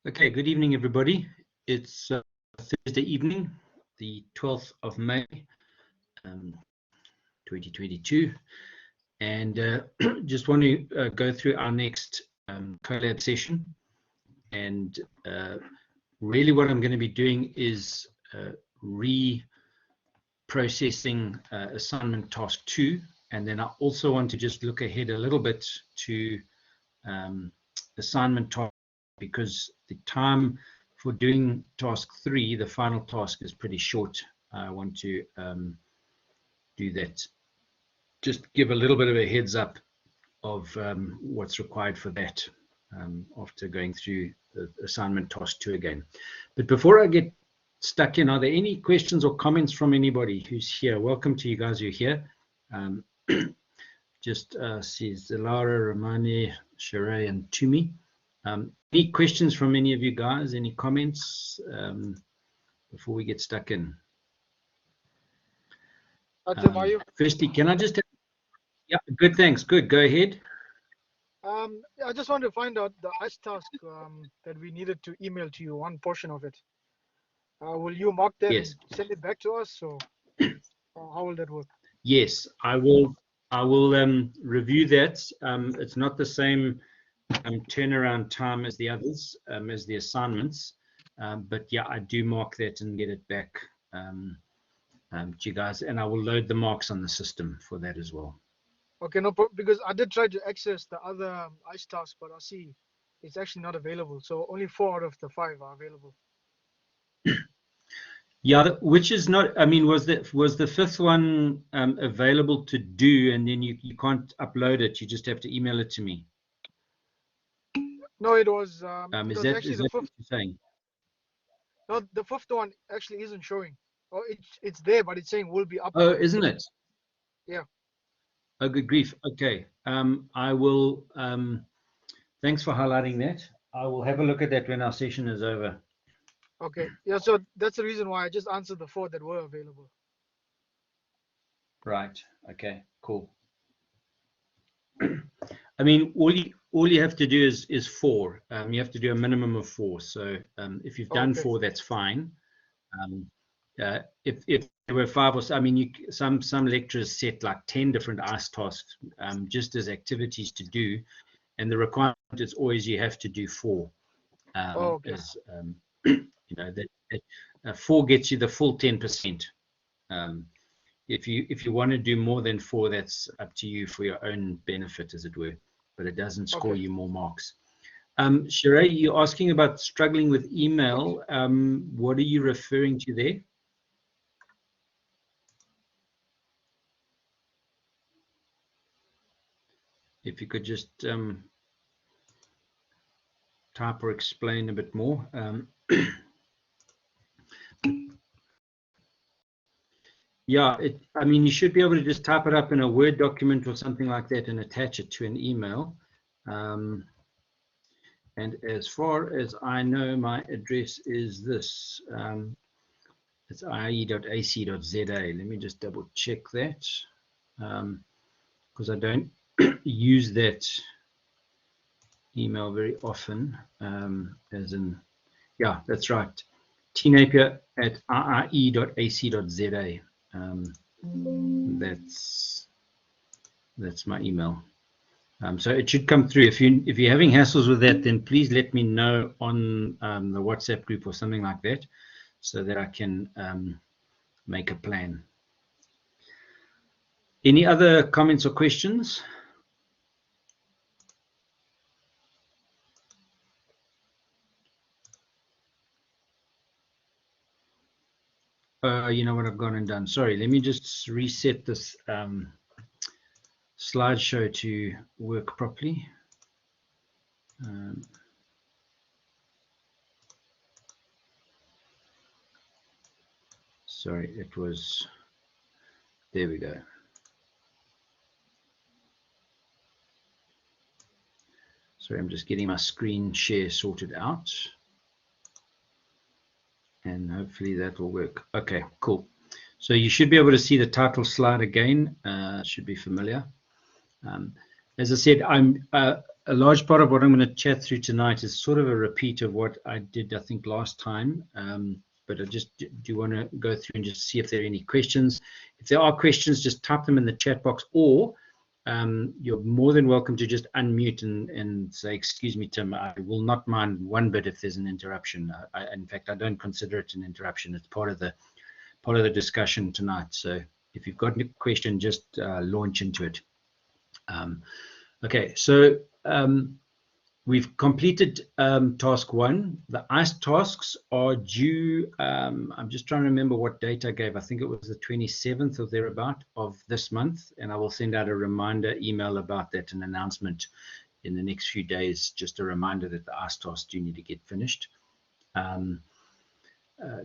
Okay, good evening, everybody. It's Thursday evening, the 12th of May, 2022. And just want to go through our next Collab session. And really what I'm going to be doing is reprocessing assignment task 2. And then I also want to just look ahead a little bit to assignment task, because the time for doing task 3, the final task, is pretty short. I want to do that. Just give a little bit of a heads up of what's required for that after going through the assignment task 2 again. But before I get stuck in, are there any questions or comments from anybody who's here? Welcome to you guys who are here. Just see Zalara, Romani, Sheree, and Tumi. Any questions from any of you guys? Any comments before we get stuck in? Tim, are you? Firstly, can I just... Yeah, good, thanks. Good, go ahead. I just wanted to find out the ICE task that we needed to email to you, one portion of it. Will you mark that Yes. and send it back to us? So how will that work? Yes, I will review that. It's not the same turnaround time as the others, as the assignments, but yeah, I do mark that and get it back to you guys, and I will load the marks on the system for that as well. Okay, no problem, because I did try to access the other ICE task, but I see it's actually not available. So only 4 out of the 5 are available. Yeah, which is not, I mean, was the 5th one available to do, and then you can't upload it, you just have to email it to me? No, it was Is actually that the 5th. what you're saying? No, the 5th one actually isn't showing. Oh, it's there, but it's saying will be uploaded. Oh, isn't it? Yeah. Oh, good grief. Okay. I will, thanks for highlighting that. I will have a look at that when our session is over. Okay. Yeah, so that's the reason why I just answered the 4 that were available. Right. Okay, cool. I mean, all you have to do is 4. You have to do a minimum of 4. So if you've done 4, that's fine. If there were 5 or so, I mean, some lecturers set like 10 different ICE tasks just as activities to do, and the requirement is always you have to do 4. As you know, that 4 gets you the full 10%. If you want to do more than 4, that's up to you for your own benefit, as it were, but it doesn't score you more marks. Sheree, you're asking about struggling with email. What are you referring to there? If you could just type or explain a bit more. Yeah, I mean, you should be able to just type it up in a Word document or something like that and attach it to an email. And as far as I know, my address is this. It's ie.ac.za. Let me just double check that, because I don't use that email very often. As in, yeah, that's right. tnapier@ie.ac.za. That's my email. So it should come through. If you're having hassles with that, then please let me know on the WhatsApp group or something like that, so that I can make a plan. Any other comments or questions? You know what I've gone and done. Sorry, let me just reset this slideshow to work properly. Sorry, it was, there we go. Sorry, I'm just getting my screen share sorted out, and hopefully that will work. Okay, cool. So you should be able to see the title slide again. It should be familiar. as I said, a large part of what I'm going to chat through tonight is sort of a repeat of what I did, I think, last time. But I just do want to go through and just see if there are any questions. If there are questions, just type them in the chat box, or you're more than welcome to just unmute and say, excuse me, Tim, I will not mind one bit if there's an interruption. In fact, I don't consider it an interruption. It's part of the discussion tonight. So if you've got a question, just launch into it. Okay, so we've completed task 1. The ICE tasks are due, I'm just trying to remember what date I gave. I think it was the 27th or thereabout of this month, and I will send out a reminder email about that, an announcement in the next few days, just a reminder that the ICE tasks do need to get finished.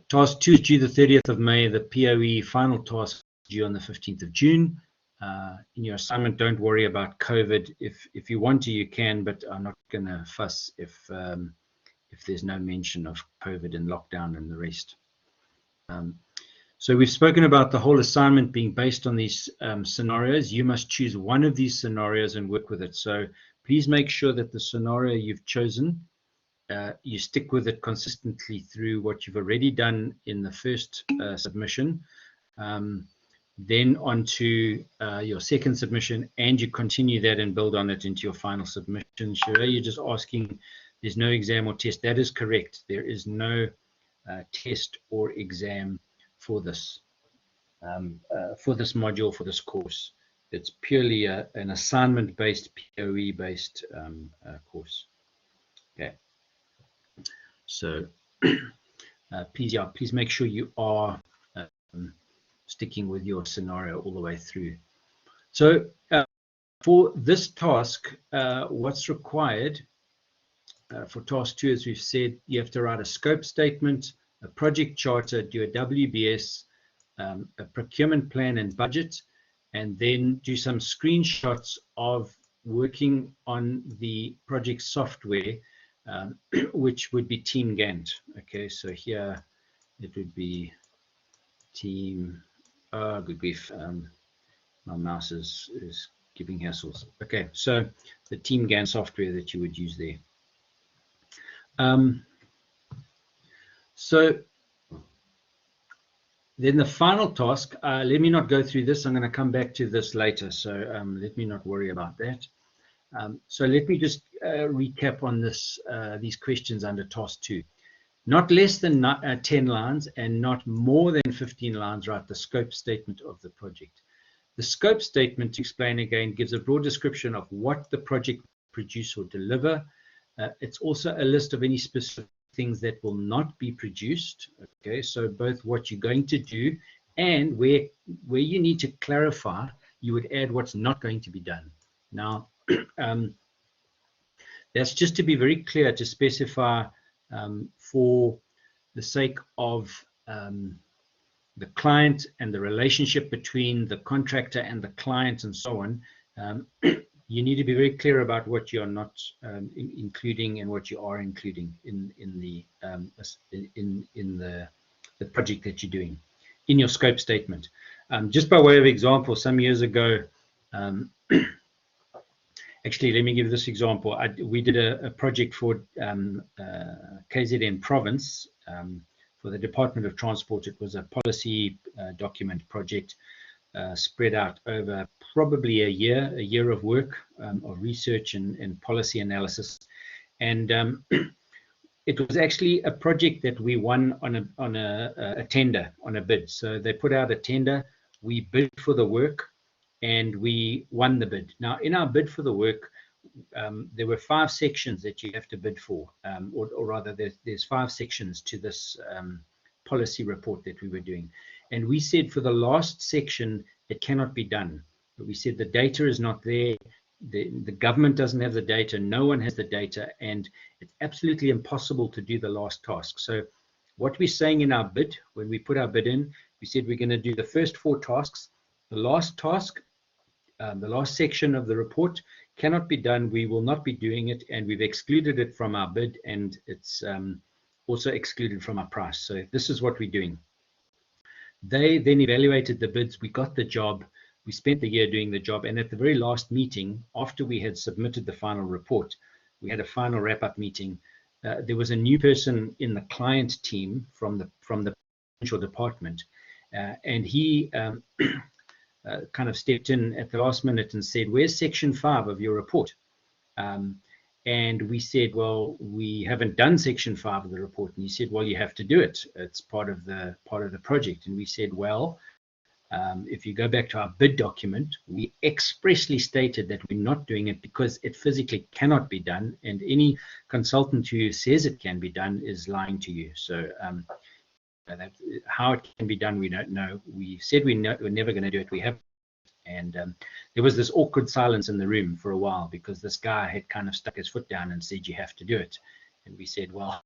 Task 2 is due the 30th of May. The POE final task is due on the 15th of June. In your assignment, don't worry about COVID. If you want to, you can, but I'm not going to fuss if there's no mention of COVID and lockdown and the rest. So we've spoken about the whole assignment being based on these scenarios. You must choose one of these scenarios and work with it. So please make sure that the scenario you've chosen, you stick with it consistently through what you've already done in the first submission. Then onto your second submission, and you continue that and build on it into your final submission. Sure, you're just asking, there's no exam or test. That is correct. There is no test or exam for this module, for this course. It's purely an assignment-based, POE-based course. Okay. So please make sure you are sticking with your scenario all the way through. So for this task, what's required for task 2, as we've said, you have to write a scope statement, a project charter, do a WBS, a procurement plan and budget, and then do some screenshots of working on the project software, which would be Team Gantt. Okay, so here it would be Team. Oh, good grief. My mouse is giving hassles. Okay, so the Team Gantt software that you would use there. So then the final task, let me not go through this. I'm going to come back to this later, so let me not worry about that. So let me just recap on this, these questions under task 2. Not less than 10 lines and not more than 15 lines write the scope statement of the project. The scope statement, to explain again, gives a broad description of what the project produce or deliver. It's also a list of any specific things that will not be produced. Okay, so both what you're going to do and where you need to clarify, you would add what's not going to be done. Now, that's just to be very clear, to specify for the sake of the client and the relationship between the contractor and the client and so on. You need to be very clear about what you're not including and what you are including in the project that you're doing in your scope statement. Just by way of example, some years ago, actually, let me give this example. We did a project for KZN province for the Department of Transport. It was a policy document project spread out over probably a year of work, of research and policy analysis. And it was actually a project that we won on a tender, on a bid. So they put out a tender, we bid for the work, and we won the bid. Now, in our bid for the work, there were 5 sections that you have to bid for, or rather, there's 5 sections to this policy report that we were doing. And we said for the last section, it cannot be done. But we said the data is not there. The government doesn't have the data. No one has the data. And it's absolutely impossible to do the last task. So what we're saying in our bid, when we put our bid in, we said we're going to do the first 4 tasks. The last task, the last section of the report cannot be done. We will not be doing it. And we've excluded it from our bid. And it's also excluded from our price. So this is what we're doing. They then evaluated the bids. We got the job. we spent the year doing the job. And at the very last meeting, after we had submitted the final report, we had a final wrap-up meeting. There was a new person in the client team from the financial department, and he kind of stepped in at the last minute and said, "Where's section 5 of your report?" And we said, "Well, we haven't done section 5 of the report." And he said, "Well, you have to do it. It's part of the project." And we said, "Well, if you go back to our bid document, we expressly stated that we're not doing it because it physically cannot be done, and any consultant who says it can be done is lying to you. So how it can be done, we don't know. We said we're never going to do it. We haven't." And there was this awkward silence in the room for a while because this guy had kind of stuck his foot down and said, "You have to do it." And we said, "Well,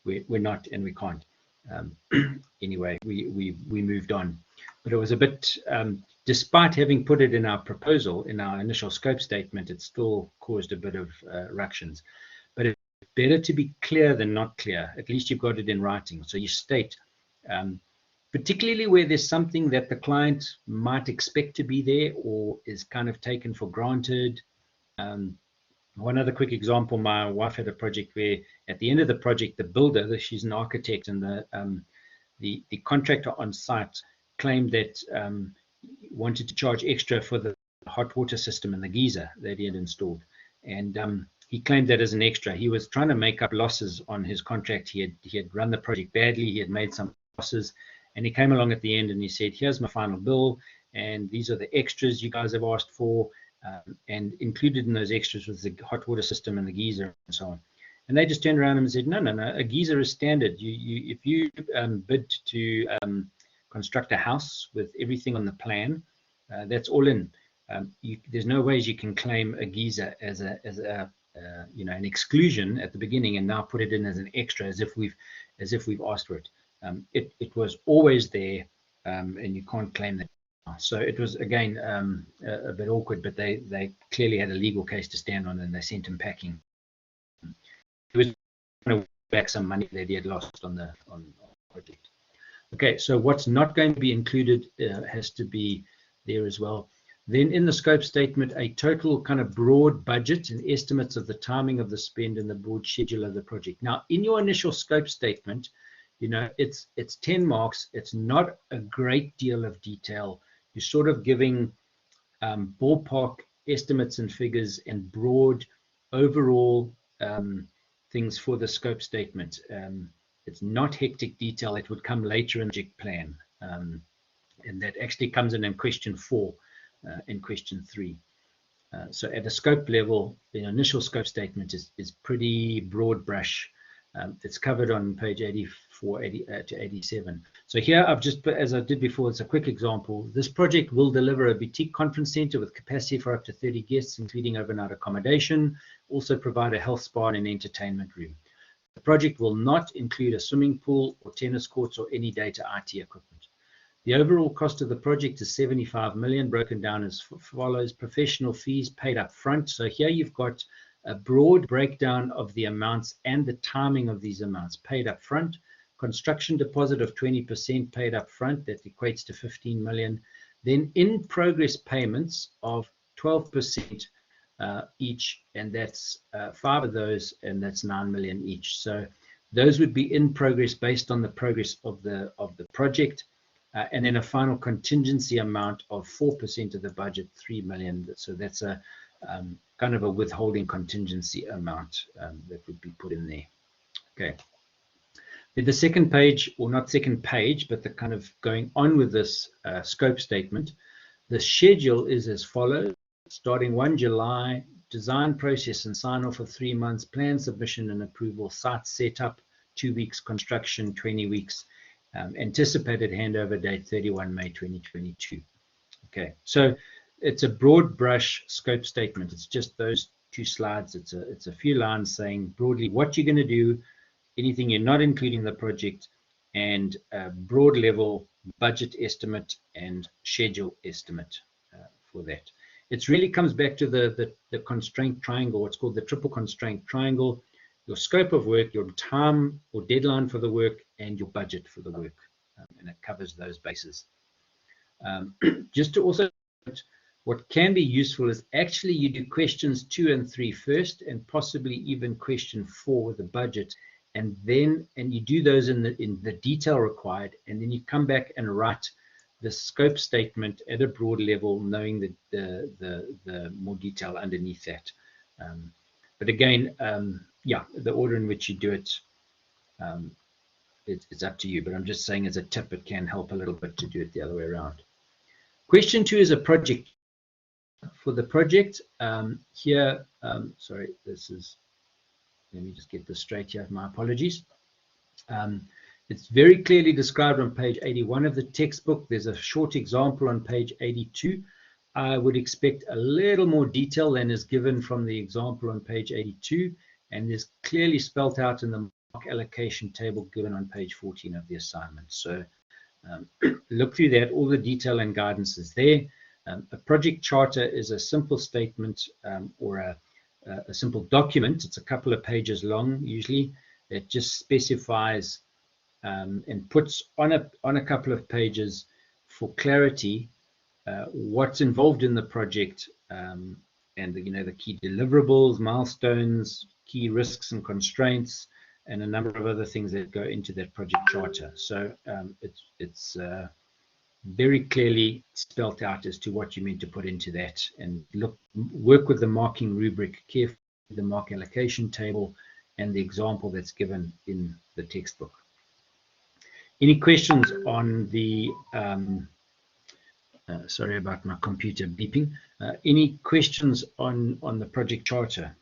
we're not, and we can't." Anyway, we moved on. But it was a bit, despite having put it in our proposal, in our initial scope statement, it still caused a bit of ructions. But it's better to be clear than not clear. At least you've got it in writing. So you state, particularly where there's something that the client might expect to be there or is kind of taken for granted. One other quick example, my wife had a project where at the end of the project, the builder, she's an architect, and the contractor on site claimed that wanted to charge extra for the hot water system and the geyser that he had installed. And he claimed that as an extra. He was trying to make up losses on his contract. He had run the project badly. He had made some losses. And he came along at the end and he said, "Here's my final bill, and these are the extras you guys have asked for." And included in those extras was the hot water system and the geyser and so on. And they just turned around and said, no, a geyser is standard. If you bid to construct a house with everything on the plan, that's all in. There's no ways you can claim a geyser as an exclusion at the beginning and now put it in as an extra as if we've asked for it. It was always there, and you can't claim that. So it was, again, a bit awkward, but they clearly had a legal case to stand on, and they sent him packing. He was going to back some money that he had lost on the project. Okay, so what's not going to be included has to be there as well. Then in the scope statement, a total kind of broad budget and estimates of the timing of the spend and the broad schedule of the project. Now, in your initial scope statement, it's 10 marks. It's not a great deal of detail. You're sort of giving ballpark estimates and figures and broad overall things for the scope statement. It's not hectic detail. It would come later in the project plan. And that actually comes in question 4 and question 3. So at a scope level, the initial scope statement is pretty broad brush. It's covered on page 84 to 87. So here I've just put, as I did before, it's a quick example. This project will deliver a boutique conference center with capacity for up to 30 guests, including overnight accommodation, also provide a health spa and an entertainment room. The project will not include a swimming pool or tennis courts or any data IT equipment. The overall cost of the project is 75 million, broken down as follows: professional fees paid up front. So here you've got a broad breakdown of the amounts and the timing of these amounts paid up front. Construction deposit of 20% paid up front, that equates to 15 million. Then in progress payments of 12% each, and that's 5 of those, and that's 9 million each. So those would be in progress based on the progress of the project. And then a final contingency amount of 4% of the budget, 3 million. So that's a kind of a withholding contingency amount that would be put in there. Okay. Then the second page, or not second page, but the kind of going on with this scope statement, the schedule is as follows: starting 1 July, design process and sign off of 3 months, plan submission and approval, site setup 2 weeks, construction 20 weeks, anticipated handover date 31 May 2022. Okay, so it's a broad brush scope statement. It's just those 2 slides. It's a few lines saying broadly what you're going to do, anything you're not including in the project, and a broad level budget estimate and schedule estimate for that. It really comes back to the constraint triangle. What's called the triple constraint triangle: your scope of work, your time or deadline for the work, and your budget for the work. And it covers those bases. Just to also, what can be useful is actually you do questions 2 and 3 first, and possibly even question 4 with the budget, and you do those in the detail required, and then you come back and write the scope statement at a broad level, knowing the more detail underneath that. But again, yeah, the order in which you do it, it's up to you. But I'm just saying as a tip, it can help a little bit to do it the other way around. Question 2 is a project. For the project here, sorry, let me just get this straight here. My apologies. It's very clearly described on page 81 of the textbook. There's a short example on page 82. I would expect a little more detail than is given from the example on page 82, and is clearly spelt out in the mark allocation table given on page 14 of the assignment. So look through that. All the detail and guidance is there. A project charter is a simple statement or a simple document. It's a couple of pages long usually, that just specifies and puts on a couple of pages for clarity what's involved in the project, and the key deliverables, milestones, key risks and constraints, and a number of other things that go into that project charter. So it's very clearly spelt out as to what you meant to put into that, and work with the marking rubric carefully, the mark allocation table, and the example that's given in the textbook. Any questions on the sorry about my computer beeping. Any questions on the project charter?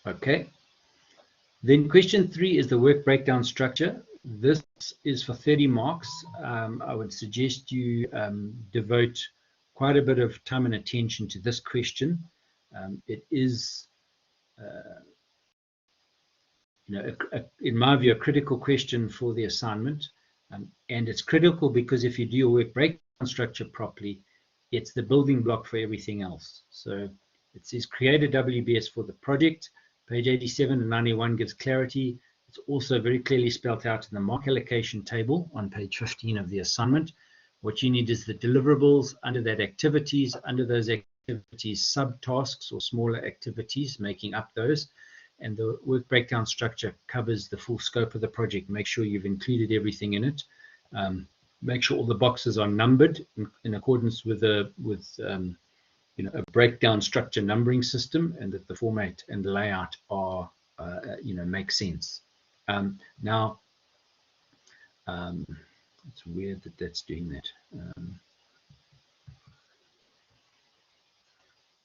Okay. Then question 3 is the work breakdown structure. This is for 30 marks. I would suggest you devote quite a bit of time and attention to this question. It is, in my view, a critical question for the assignment. And it's critical because if you do your work breakdown structure properly, it's the building block for everything else. So it says create a WBS for the project. Page 87 and 91 gives clarity. It's also very clearly spelled out in the mark allocation table on page 15 of the assignment. What you need is the deliverables, under that activities, under those activities subtasks or smaller activities making up those. And the work breakdown structure covers the full scope of the project. Make sure you've included everything in it. Make sure all the boxes are numbered in accordance with a breakdown structure numbering system, and that the format and the layout are make sense. Now it's weird that that's doing that.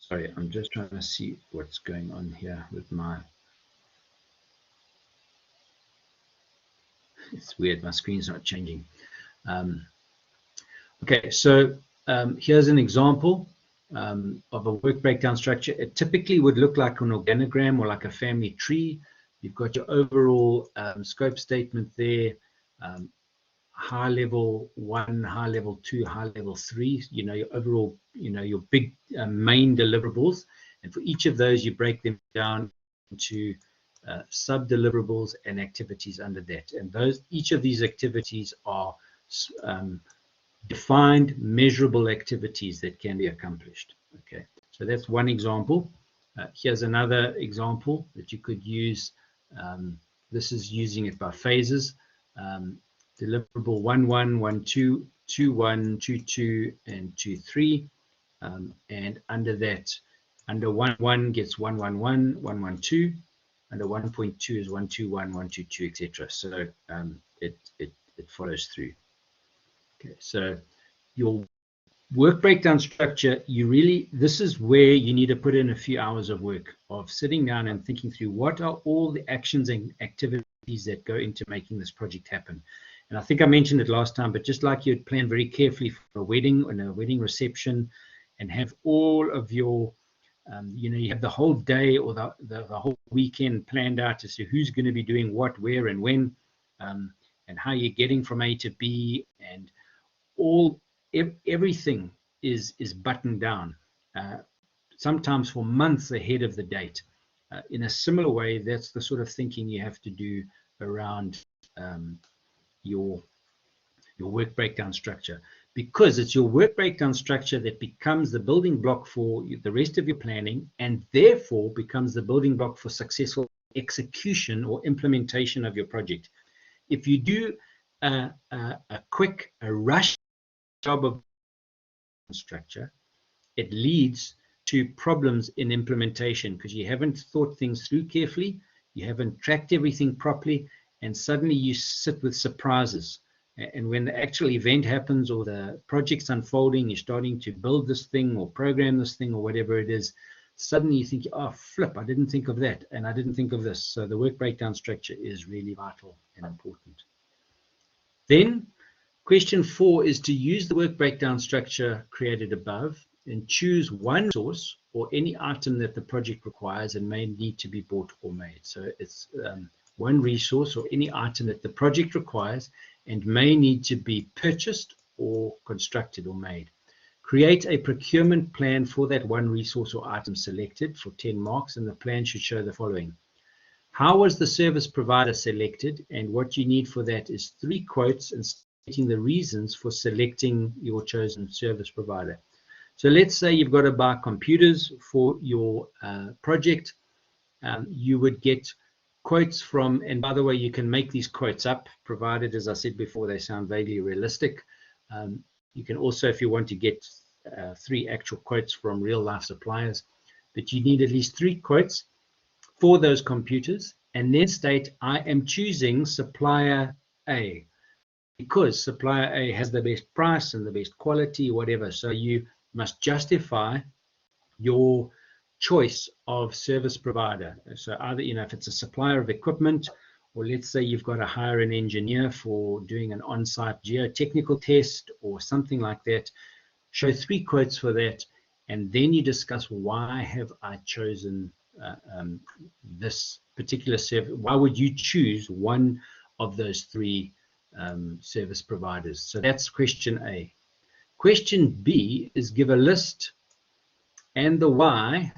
Sorry, I'm just trying to see what's going on here with my, it's weird, my screen's not changing. Okay, so here's an example of a work breakdown structure. It typically would look like an organogram or like a family tree. You've got your overall scope statement there, high level 1, high level 2, high level 3, your overall, your big main deliverables. And for each of those, you break them down into sub deliverables and activities under that. And each of these activities are defined measurable activities that can be accomplished. Okay, so that's one example. Here's another example that you could use. This is using it by phases. Deliverable 1.1, 1.2, 2.1, 2.2, and 2.3. And under that, under 1.1 gets 1.11, 1.12. Under 1.2 is 1.21, 1.22, etc. So it follows through. Okay, so your work breakdown structure, this is where you need to put in a few hours of work of sitting down and thinking through what are all the actions and activities that go into making this project happen. And I think I mentioned it last time, but just like you'd plan very carefully for a wedding and a wedding reception, and have all of your, you have the whole day or the whole weekend planned out as to who's going to be doing what, where, and when, and how you're getting from A to B, and everything is buttoned down. sometimes for months ahead of the date. In a similar way, that's the sort of thinking you have to do around your work breakdown structure, because it's your work breakdown structure that becomes the building block for the rest of your planning, and therefore becomes the building block for successful execution or implementation of your project. If you do a rush job of structure, it leads to problems in implementation, because you haven't thought things through carefully, you haven't tracked everything properly, and suddenly you sit with surprises. And when the actual event happens or the project's unfolding, you're starting to build this thing or program this thing or whatever it is, suddenly you think, oh, flip, I didn't think of that, and I didn't think of this. So the work breakdown structure is really vital and important. Then question 4 is to use the work breakdown structure created above and choose one source or any item that the project requires and may need to be bought or made. So it's one resource or any item that the project requires and may need to be purchased or constructed or made. Create a procurement plan for that one resource or item selected for 10 marks, and the plan should show the following. How was the service provider selected, and what you need for that is 3 quotes and stating the reasons for selecting your chosen service provider. So let's say you've got to buy computers for your project. You would get quotes from, and by the way, you can make these quotes up, provided, as I said before, they sound vaguely realistic. You can also, if you want to get 3 actual quotes from real life suppliers, but you need at least 3 quotes for those computers, and then state, I am choosing supplier A because supplier A has the best price and the best quality, whatever. So you must justify your choice of service provider. So either, if it's a supplier of equipment, or let's say you've got to hire an engineer for doing an on-site geotechnical test or something like that, show 3 quotes for that, and then you discuss, why have I chosen this particular service? Why would you choose one of those 3 service providers? So that's question A. Question B is give a list and the why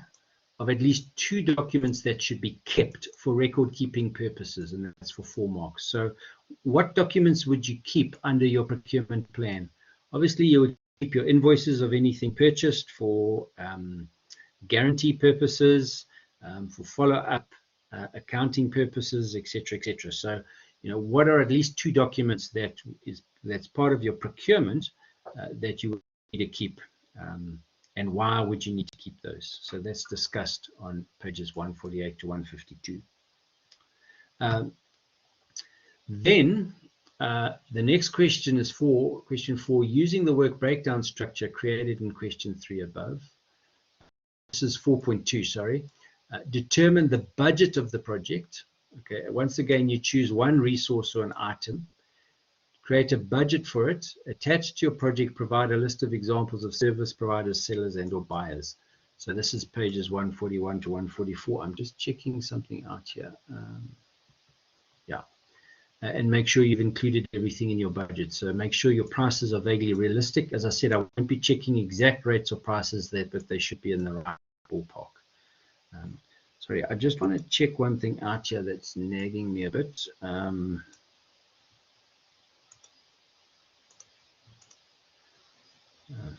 of at least 2 documents that should be kept for record keeping purposes, and that's for 4 marks. So what documents would you keep under your procurement plan? Obviously, you would keep your invoices of anything purchased for guarantee purposes, for follow-up accounting purposes, etc., etc. So, what are at least 2 documents that's part of your procurement that you need to keep, and why would you need to keep those? So that's discussed on pages 148 to 152. Then the next question is question 4, using the work breakdown structure created in question 3 above. This is 4.2, sorry. Determine the budget of the project. Okay, once again, you choose one resource or an item. Create a budget for it. Attached to your project, provide a list of examples of service providers, sellers, and or buyers. So this is pages 141 to 144. I'm just checking something out here. Yeah. And make sure you've included everything in your budget. So make sure your prices are vaguely realistic. As I said, I won't be checking exact rates or prices there, but they should be in the right ballpark. Sorry, I just want to check one thing out here that's nagging me a bit.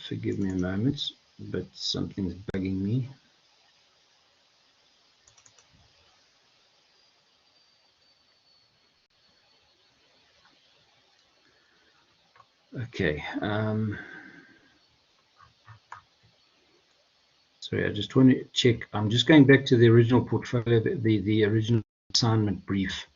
Forgive me a moment, but something's bugging me. Okay. Sorry, I just want to check. I'm just going back to the original portfolio, the original assignment brief.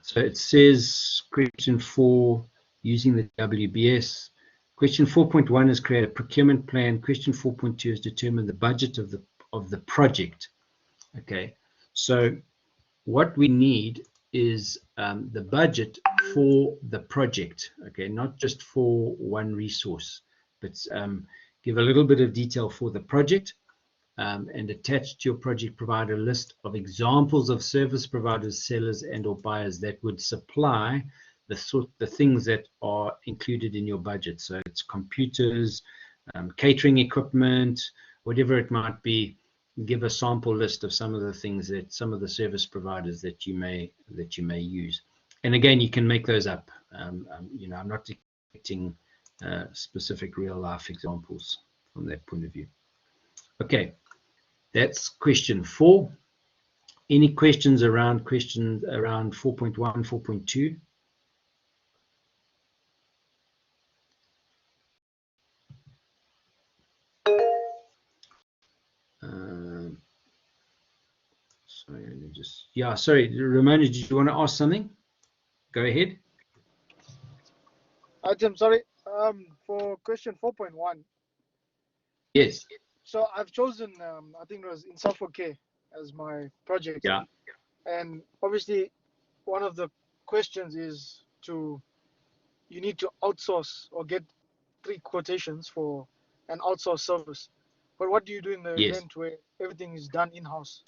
So it says question 4, using the WBS. Question 4.1 is create a procurement plan. Question 4.2 is determine the budget of the project. Okay, so what we need is the budget for the project. Okay, not just for one resource, but give a little bit of detail for the project. And attach to your project, provide a list of examples of service providers, sellers, and or buyers that would supply the things that are included in your budget. So it's computers, catering equipment, whatever it might be. Give a sample list of some of the things that some of the service providers that you may use. And again, you can make those up. You know, I'm not expecting specific real life examples from that point of view. Okay, that's question 4. Any questions around 4.1, 4.2? Sorry, let me just, yeah, sorry, Ramona, did you want to ask something? Go ahead. Tim, sorry. For question 4.1. Yes. So I've chosen, I think it was in Suffolk as my project. Yeah. And obviously, one of the questions is you need to outsource or get 3 quotations for an outsourced service. But what do you do in the Yes. event where everything is done in-house?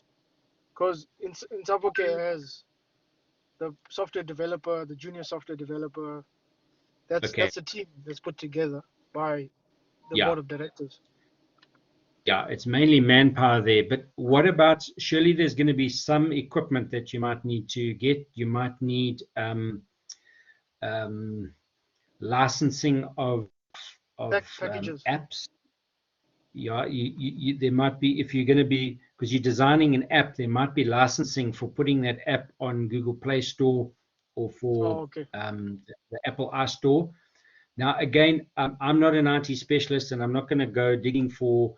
Because in Suffolk has the software developer, the junior software developer. That's a team that's put together by the board of directors. Yeah, it's mainly manpower there. But what about, surely there's going to be some equipment that you might need to get. You might need licensing of packages. apps. Yeah, there might be, if you're going to be, because you're designing an app, there might be licensing for putting that app on Google Play Store or for the Apple iStore. Now, again, I'm not an IT specialist, and I'm not going to go digging to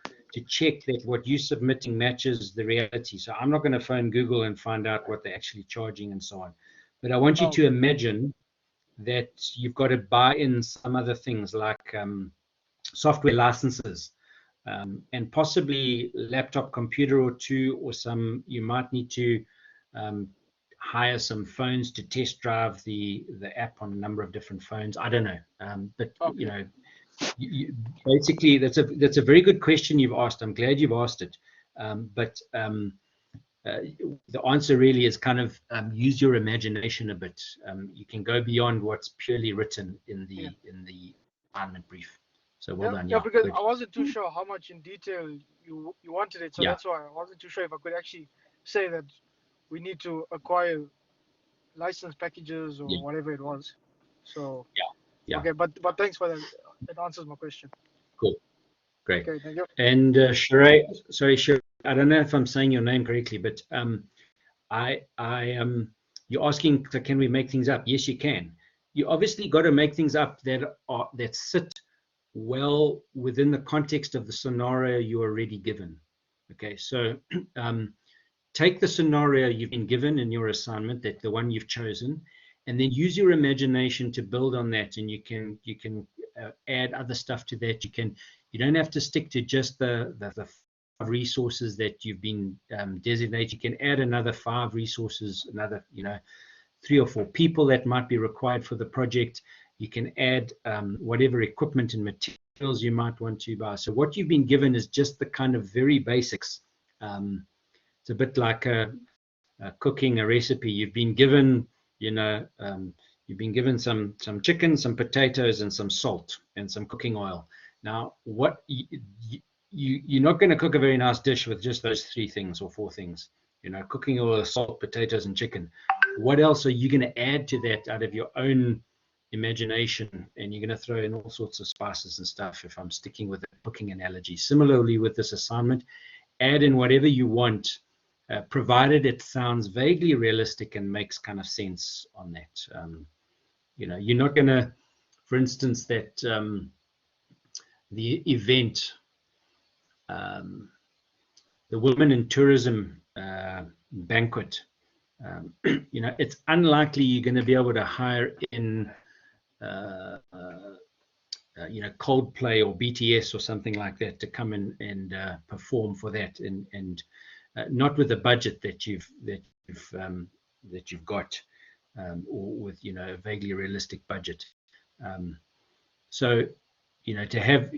check that what you're submitting matches the reality. So I'm not going to phone Google and find out what they're actually charging and so on. But I want you to imagine that you've got to buy in some other things like software licenses, and possibly laptop computer or 2, or some, you might need to hire some phones to test drive the app on a number of different phones. I don't know, but you know, basically that's a very good question you've asked. I'm glad you've asked it, but the answer really is kind of use your imagination a bit. You can go beyond what's purely written in the assignment brief. So well done. Yeah, because I wasn't too sure how much in detail you wanted it, so that's why I wasn't too sure if I could actually say that we need to acquire license packages or whatever it was. So okay, but thanks for that. It answers my question. Cool, great. Okay, thank you. And Sheree, sorry, Sheree, I don't know if I'm saying your name correctly, but you're asking, so can we make things up? Yes, you can. You obviously got to make things up that sit well within the context of the scenario you are already given. Okay, so take the scenario you've been given in your assignment, that the one you've chosen, and then use your imagination to build on that. And you can add other stuff to that. You don't have to stick to just the 5 resources that you've been designated. You can add another 5 resources, another 3 or 4 people that might be required for the project. You can add whatever equipment and materials you might want to buy. So what you've been given is just the kind of very basics. It's a bit like cooking a recipe. You've been given, you've been given some chicken, some potatoes, and some salt and some cooking oil. Now, what you're not going to cook a very nice dish with just those 3 things or 4 things. Cooking oil, salt, potatoes, and chicken. What else are you going to add to that out of your own imagination? And you're going to throw in all sorts of spices and stuff, if I'm sticking with the cooking analogy. Similarly with this assignment, add in whatever you want, provided it sounds vaguely realistic and makes kind of sense on that. You're not going to, for instance, that the event, the Women in Tourism banquet, it's unlikely you're going to be able to hire in Coldplay or BTS or something like that to come in and perform for that, and not with the budget that you've got, or with a vaguely realistic budget. So to have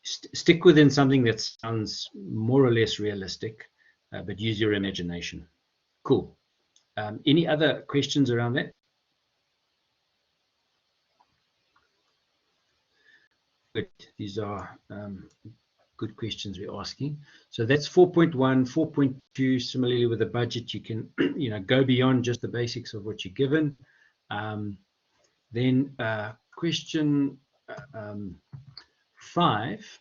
stick within something that sounds more or less realistic, but use your imagination. Cool. Any other questions around that? Good. These are good questions we're asking. So that's 4.1, 4.2. Similarly with the budget, you can go beyond just the basics of what you're given. Then question 5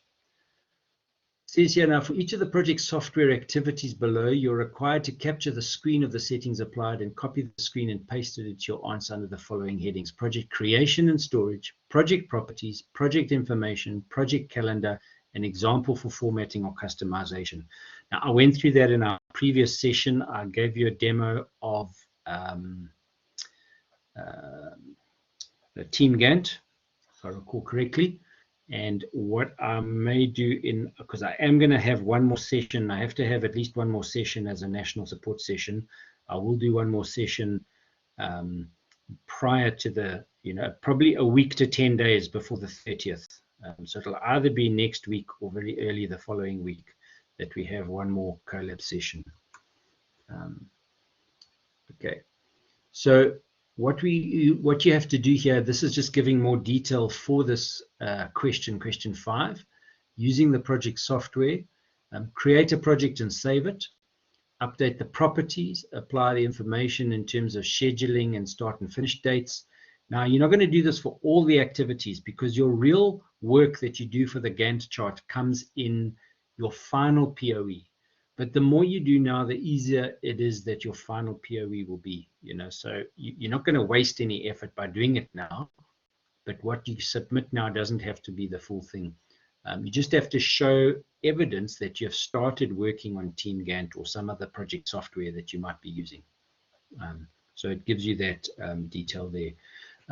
says here, now for each of the project software activities below, you're required to capture the screen of the settings applied and copy the screen and paste it into your answer under the following headings: project creation and storage, project properties, project information, project calendar, an example for formatting or customization. Now, I went through that in our previous session. I gave you a demo of the Team Gantt, if I recall correctly. And what I may do because I am going to have one more session, I have to have at least one more session as a national support session. I will do one more session prior to the, probably a week to 10 days before the 30th. So it'll either be next week or very early the following week that we have one more Collab session. Okay, so what you have to do here, this is just giving more detail for this question 5. Using the project software, create a project and save it, update the properties, apply the information in terms of scheduling and start and finish dates. Now, you're not going to do this for all the activities because your real work that you do for the Gantt chart comes in your final POE. But the more you do now, the easier it is that your final POE will be, so you're not going to waste any effort by doing it now. But what you submit now doesn't have to be the full thing. You just have to show evidence that you have started working on Team Gantt or some other project software that you might be using. So it gives you that detail there.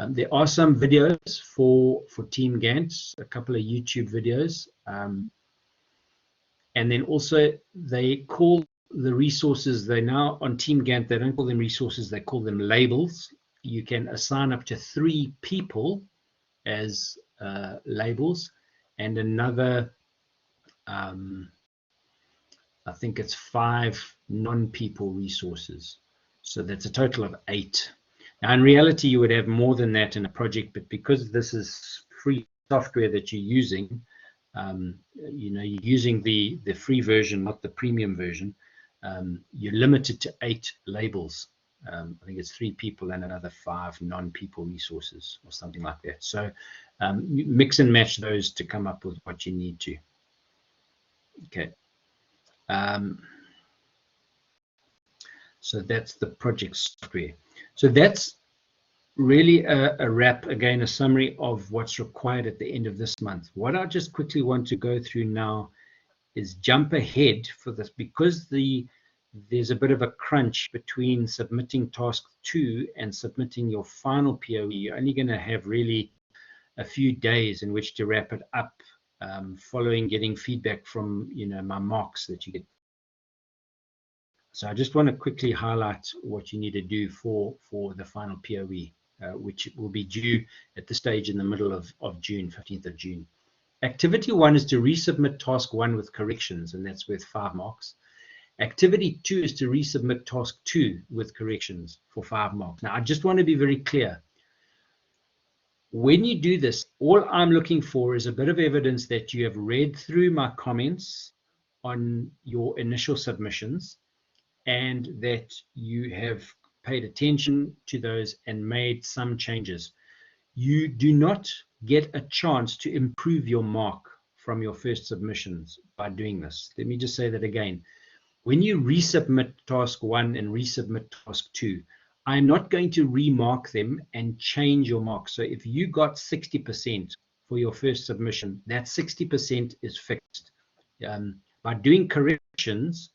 There are some videos for Team Gantt, a couple of YouTube videos. And then also they call the resources, they now on Team Gantt, they don't call them resources, they call them labels. You can assign up to 3 people as labels and another, I think it's 5 non-people resources. So that's a total of 8. Now in reality, you would have more than that in a project, but because this is free software that you're using, you're using the free version, not the premium version, you're limited to 8 labels. I think it's 3 people and another 5 non-people resources or something like that. So mix and match those to come up with what you need to. Okay. So that's the project software. So that's really a wrap, again, a summary of what's required at the end of this month. What I just quickly want to go through now is jump ahead for this, because there's a bit of a crunch between submitting task 2 and submitting your final POE. You're only going to have really a few days in which to wrap it up, following getting feedback from my marks that you get. So I just want to quickly highlight what you need to do for the final POE, which will be due at this stage in the middle of June, 15th of June. Activity 1 is to resubmit task 1 with corrections, and that's worth 5 marks. Activity 2 is to resubmit task 2 with corrections for 5 marks. Now, I just want to be very clear. When you do this, all I'm looking for is a bit of evidence that you have read through my comments on your initial submissions and that you have paid attention to those and made some changes. You do not get a chance to improve your mark from your first submissions by doing this. Let me just say that again. When you resubmit task 1 and resubmit task 2, I'm not going to remark them and change your mark. So if you got 60% for your first submission, that 60% is fixed. By doing corrections,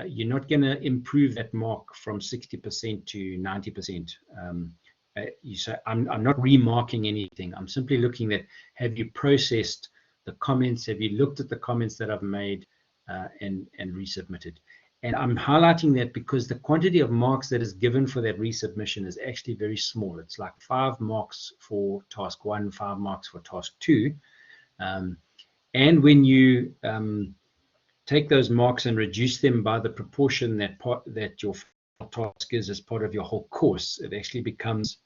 you're not going to improve that mark from 60% to 90%. You say, I'm not remarking anything. I'm simply looking at, have you processed the comments? Have you looked at the comments that I've made and resubmitted? And I'm highlighting that because the quantity of marks that is given for that resubmission is actually very small. It's like 5 marks for task 1, 5 marks for task 2. And when you take those marks and reduce them by the proportion that your task is as part of your whole course, it actually becomes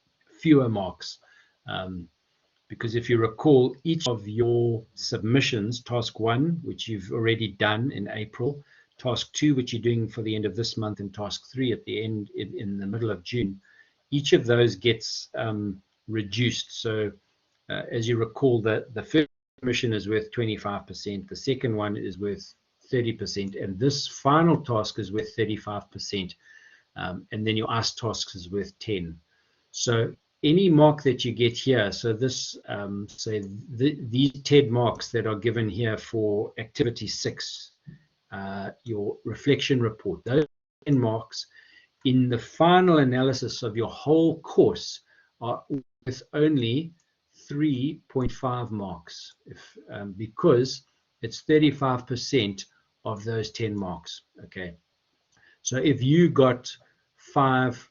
fewer marks. because if you recall, each of your submissions, task 1, which you've already done in April, task 2, which you're doing for the end of this month, and task 3 at the end in the middle of June, each of those gets reduced. So as you recall, the first submission is worth 25%, the second one is worth 30%, and this final task is worth 35%, and then your ask task is worth 10. So any mark that you get here, so this, say these 10 marks that are given here for activity 6, your reflection report, those 10 marks in the final analysis of your whole course are with only 3.5 marks, because it's 35% of those 10 marks. Okay, so if you got 5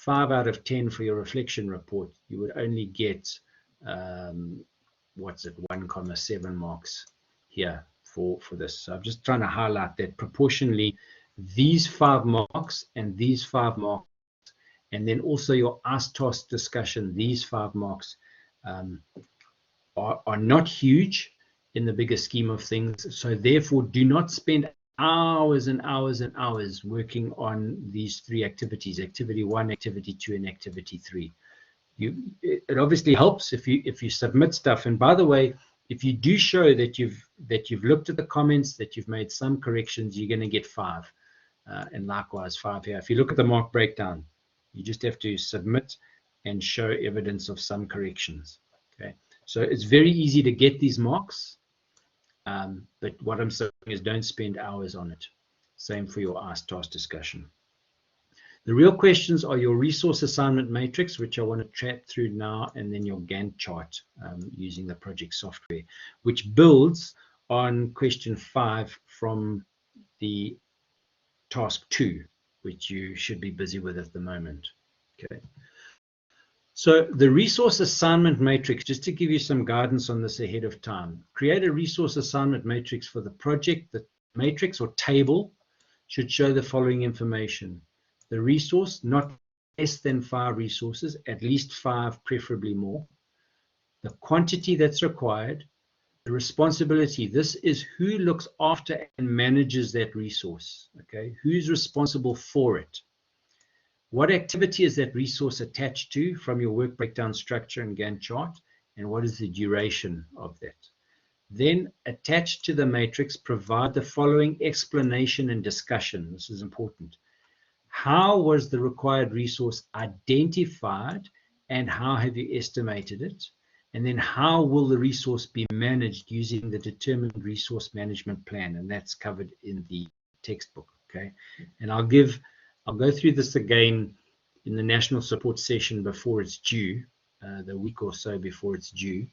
out of 10 for your reflection report, you would only get what's it, 1.7 marks here for this. So I'm just trying to highlight that proportionally these 5 marks and these 5 marks, and then also your ask task discussion, these 5 marks are not huge in the bigger scheme of things. So therefore do not spend hours and hours and hours working on these 3 activities, activity 1, activity 2, and activity 3. It obviously helps if you submit stuff. And by the way, if you do show that you've looked at the comments, that you've made some corrections, you're going to get 5, and likewise 5 here. If you look at the mark breakdown, you just have to submit and show evidence of some corrections. Okay, so it's very easy to get these marks. But what I'm saying is don't spend hours on it. Same for your ask task discussion. The real questions are your resource assignment matrix, which I want to chat through now, and then your Gantt chart using the project software, which builds on question 5 from the task 2, which you should be busy with at the moment. Okay. So the resource assignment matrix, just to give you some guidance on this ahead of time, create a resource assignment matrix for the project. The matrix or table should show the following information. The resource, not less than 5 resources, at least 5, preferably more. The quantity that's required. The responsibility, this is who looks after and manages that resource. Okay, who's responsible for it? What activity is that resource attached to from your work breakdown structure and Gantt chart, and what is the duration of that? Then, attached to the matrix, provide the following explanation and discussion. This is important. How was the required resource identified, and how have you estimated it? And then how will the resource be managed using the determined resource management plan? And that's covered in the textbook. Okay, and I'll go through this again in the national support session before it's due, the week or so before it's due,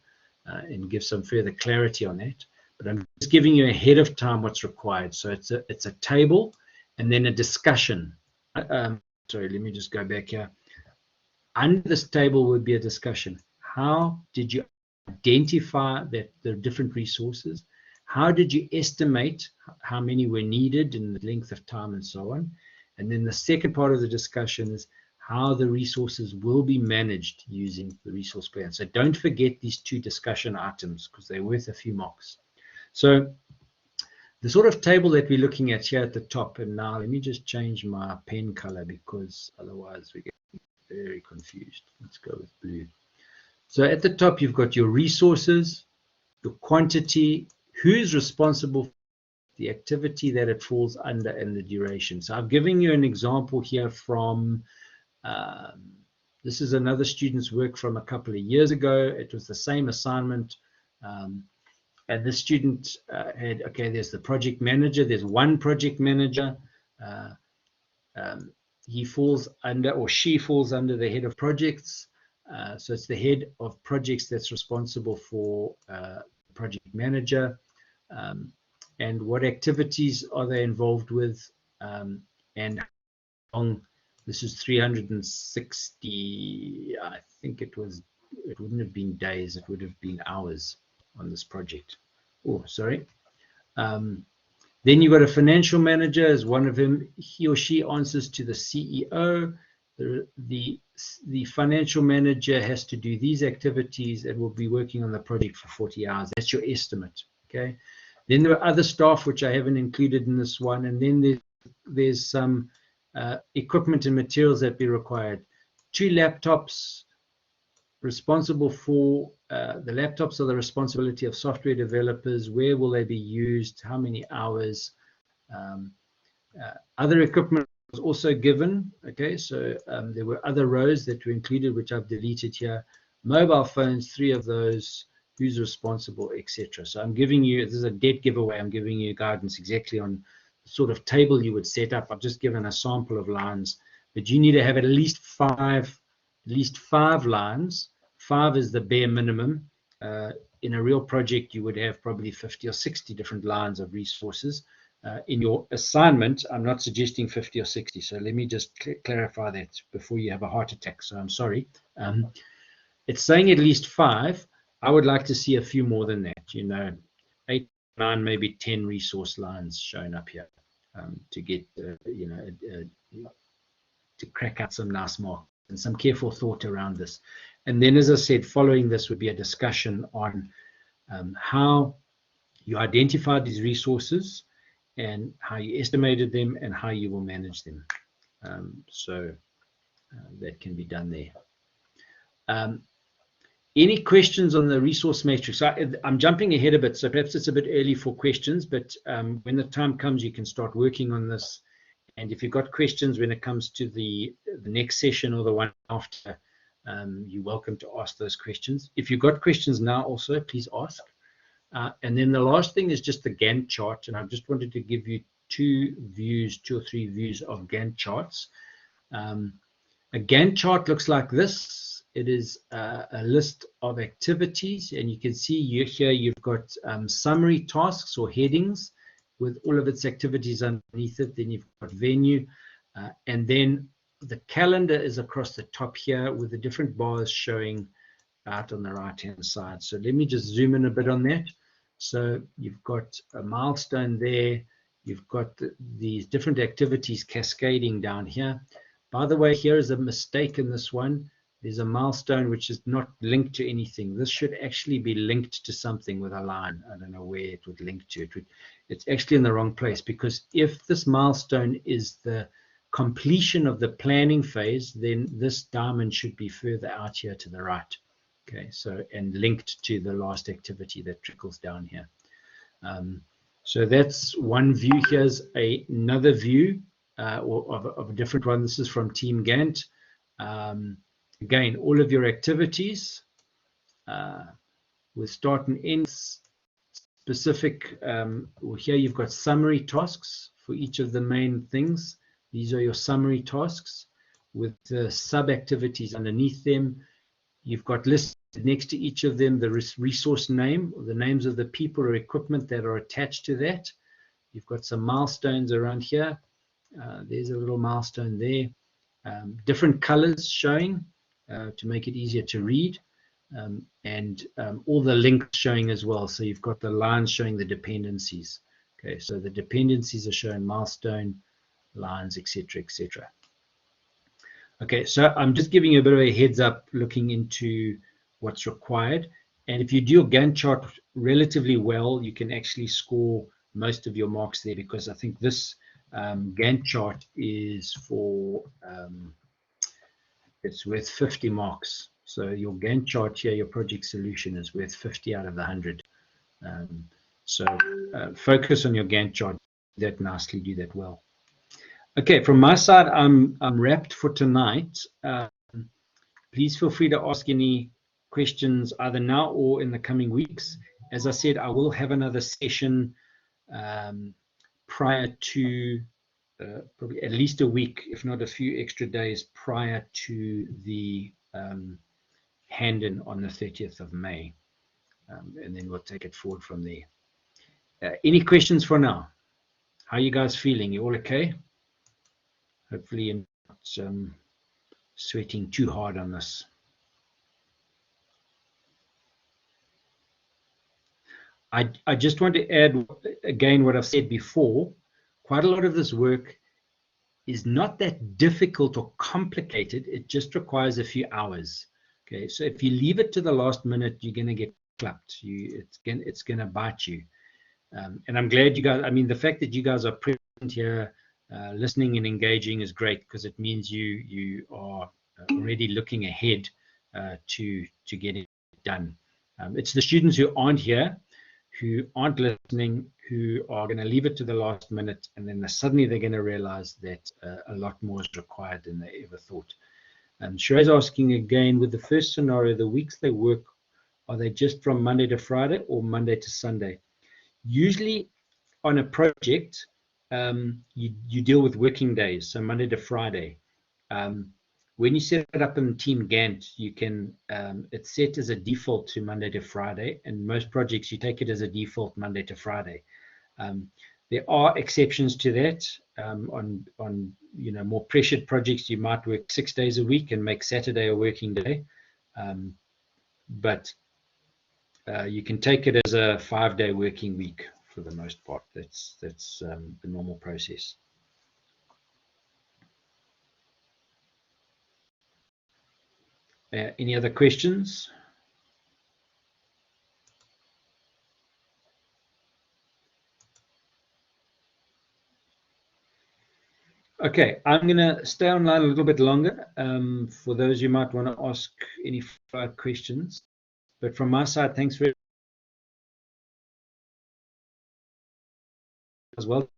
and give some further clarity on that. But I'm just giving you ahead of time what's required. So it's a table and then a discussion. Sorry, let me just go back here. Under this table would be a discussion. How did you identify that the different resources? How did you estimate how many were needed and the length of time and so on? And then the second part of the discussion is how the resources will be managed using the resource plan. So don't forget these 2 discussion items because they're worth a few marks. So the sort of table that we're looking at here at the top, and now let me just change my pen color because otherwise we get very confused. Let's go with blue. So at the top, you've got your resources, your quantity, who's responsible for the activity that it falls under, and the duration. So I've given you an example here from, this is another student's work from a couple of years ago. It was the same assignment. And the student had, okay, there's the project manager. There's one project manager. He falls under, or she falls under the head of projects. So it's the head of projects that's responsible for project manager. And what activities are they involved with, and how long. This is 360, I think it wouldn't have been days, it would have been hours on this project. Oh, sorry. Then you've got a financial manager as one of them. He or she answers to the CEO. the financial manager has to do these activities and will be working on the project for 40 hours. That's your estimate. Okay. Then there are other staff which I haven't included in this one, and then there's some equipment and materials that be required. 2 laptops. Responsible for the laptops are the responsibility of software developers. Where will they be used? How many hours? Other equipment was also given. Okay, so there were other rows that were included, which I've deleted here. Mobile phones, 3 of those. Who's responsible, etc. So I'm giving you, this is a dead giveaway. I'm giving you guidance exactly on the sort of table you would set up. I've just given a sample of lines, but you need to have at least five lines. 5 is the bare minimum. In a real project, you would have probably 50 or 60 different lines of resources. In your assignment, I'm not suggesting 50 or 60. So let me just clarify that before you have a heart attack. So I'm sorry. It's saying at least 5. I would like to see a few more than that. 8, 9, maybe 10 resource lines showing up here to get, to crack out some nice marks and some careful thought around this. And then, as I said, following this would be a discussion on how you identified these resources and how you estimated them and how you will manage them. So that can be done there. Any questions on the resource matrix? I'm jumping ahead a bit, so perhaps it's a bit early for questions, but when the time comes, you can start working on this. And if you've got questions when it comes to the next session or the one after, you're welcome to ask those questions. If you've got questions now also, please ask. And then the last thing is just the Gantt chart. And I just wanted to give you 2 or 3 views of Gantt charts. A Gantt chart looks like this. It is a list of activities. And you can see here you've got summary tasks or headings with all of its activities underneath it. Then you've got venue. And then the calendar is across the top here with the different bars showing out on the right-hand side. So let me just zoom in a bit on that. So you've got a milestone there. You've got these different activities cascading down here. By the way, here is a mistake in this one. There's a milestone which is not linked to anything. This should actually be linked to something with a line. I don't know where it would link to. It's actually in the wrong place, because if this milestone is the completion of the planning phase, then this diamond should be further out here to the right. Okay, so and linked to the last activity that trickles down here. So that's one view. Here's another view of a different one. This is from Team Gantt. Again, all of your activities with start and ends, specific. Well, here you've got summary tasks for each of the main things. These are your summary tasks with the sub-activities underneath them. You've got listed next to each of them the resource name, or the names of the people or equipment that are attached to that. You've got some milestones around here. There's a little milestone there. Different colors showing to make it easier to read. And all the links showing as well. So you've got the lines showing the dependencies. Okay, so the dependencies are showing milestone, lines, etc., etc. Okay, so I'm just giving you a bit of a heads up looking into what's required. And if you do your Gantt chart relatively well, you can actually score most of your marks there, because I think this Gantt chart is for, it's worth 50 marks. So your Gantt chart here, your project solution is worth 50 out of the 100. So focus on your Gantt chart, do that nicely, do that well. Okay, from my side, I'm wrapped for tonight. Please feel free to ask any questions either now or in the coming weeks. As I said, I will have another session prior to probably at least a week, if not a few extra days prior to the hand-in on the 30th of May. And then we'll take it forward from there. Any questions for now? How are you guys feeling? You all okay? Hopefully you're not sweating too hard on this. I just want to add again what I've said before. Quite a lot of this work is not that difficult or complicated. It just requires a few hours. Okay, so if you leave it to the last minute, you're going to get clapped. It's going to bite you. And I'm glad you guys, I mean, the fact that you guys are present here, listening and engaging is great, because it means you are already looking ahead to get it done. It's the students who aren't here, who aren't listening, who are going to leave it to the last minute, and then suddenly they're going to realize that a lot more is required than they ever thought. Sheray's asking again, with the first scenario, the weeks they work, are they just from Monday to Friday or Monday to Sunday? Usually on a project, you deal with working days, so Monday to Friday. When you set it up in Team Gantt, you can, it's set as a default to Monday to Friday, and most projects you take it as a default Monday to Friday. There are exceptions to that. On more pressured projects, you might work 6 days a week and make Saturday a working day, but you can take it as a 5-day working week for the most part. That's the normal process. Any other questions? Okay, I'm going to stay online a little bit longer for those who might want to ask any further questions. But from my side, thanks very much as well.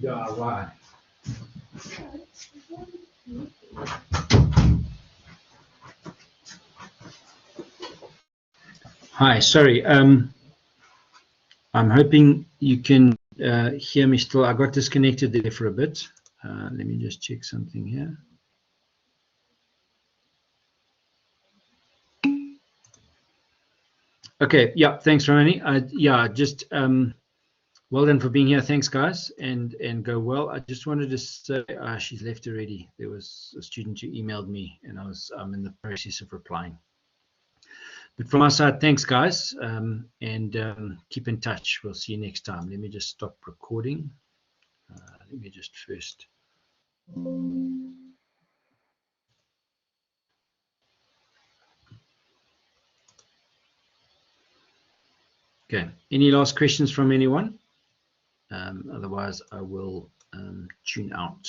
Yeah, right. Hi, sorry. I'm hoping you can hear me still. I got disconnected there for a bit. Let me just check something here. Okay, yeah, thanks, Romani. Yeah, just well done for being here. Thanks, guys, and go well. I just wanted to say, she's left already. There was a student who emailed me, and I'm in the process of replying. But from our side, thanks, guys, and keep in touch. We'll see you next time. Let me just stop recording. Let me just first. Okay. Any last questions from anyone? Otherwise, I will tune out.